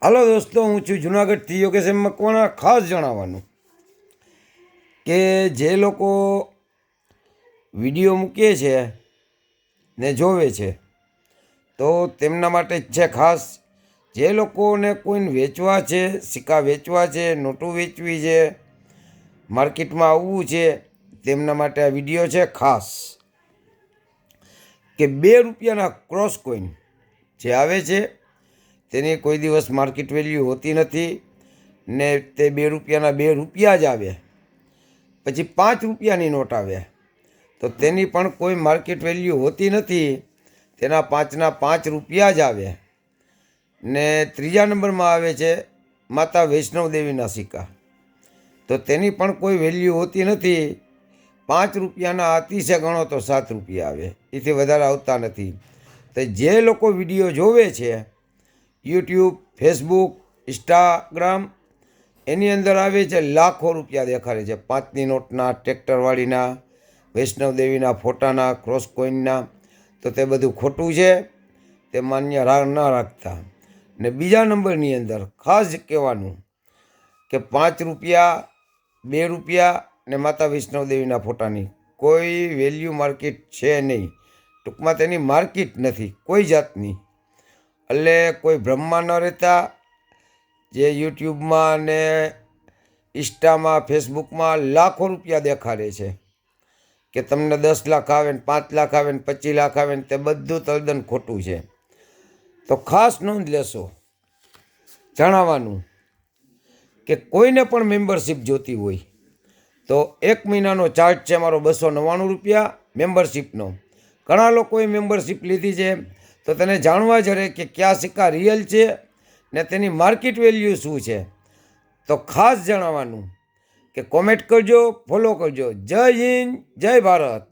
હાલો દોસ્તો, હું છું જુનાગઢથી યોગેશ એમ મકવાણા. ખાસ જણાવવાનું કે જે લોકો વિડીયો મૂકીએ છે ને જોવે છે તો તેમના માટે જ છે ખાસ. જે લોકોને કોઈને વેચવા છે, સિક્કા વેચવા છે, નોટું વેચવી છે, માર્કેટમાં આવવું છે, તેમના માટે આ વિડીયો છે ખાસ. કે 2 રૂપિયાના ક્રોસ કોઈન જે આવે છે તેની કોઈ દિવસ માર્કેટ વેલ્યુ હોતી નથી ને તે 2 રૂપિયાના 2 રૂપિયા જ આવે. પછી 5 રૂપિયાની નોટ આવે તો તેની પણ કોઈ માર્કેટ વેલ્યુ હોતી નથી, તેના 5ના 5 રૂપિયા જ આવે. ને 3જા નંબરમાં આવે છે માતા વૈષ્ણવ દેવીના સિક્કા, તો તેની પણ કોઈ વેલ્યુ હોતી નથી. 5 રૂપિયાના અતિશય ગણો તો 7 રૂપિયા આવે, એથી વધારે આવતા નથી. તો જે લોકો વિડીયો જોવે છે યુટ્યુબ, ફેસબુક, ઇન્સ્ટાગ્રામ, એની અંદર આવે છે લાખો રૂપિયા દેખાડે છે. 5ની નોટના, ટ્રેક્ટરવાળીના, વૈષ્ણવદેવીના ફોટાના, ક્રોસ કોઈનના. તો તે બધું ખોટું છે, તે માન્ય ન રાખતા. ને બીજા નંબરની અંદર ખાસ કહેવાનું કે 5 રૂપિયા, 2 રૂપિયા ને માતા વૈષ્ણવદેવીના ફોટાની કોઈ વેલ્યુ માર્કેટ છે નહીં. ટૂંકમાં તેની માર્કેટ નથી કોઈ જાતની. એટલે કોઈ ભ્રમમાં ન રહેતા. જે યુટ્યુબમાં ને ઇન્સ્ટામાં, ફેસબુકમાં લાખો રૂપિયા દેખાડે છે કે તમને 10 લાખ આવે ને 5 લાખ આવે ને 25 લાખ આવે ને, તે બધું તદ્દન ખોટું છે. તો ખાસ નોંધ લેશો. જણાવવાનું કે કોઈને પણ મેમ્બરશિપ જોતી હોય તો 1 મહિનાનો ચાર્જ છે મારો 299 રૂપિયા મેમ્બરશિપનો. ઘણા લોકોએ મેમ્બરશિપ લીધી છે તો તેને જાણવા જરે કે કયા સિક્કા રિયલ છે ને તેની માર્કેટ વેલ્યુ શું છે. તો ખાસ જણાવવાનું કે કોમેન્ટ કરજો, ફોલો કરજો. જય હિન્દ, જય ભારત.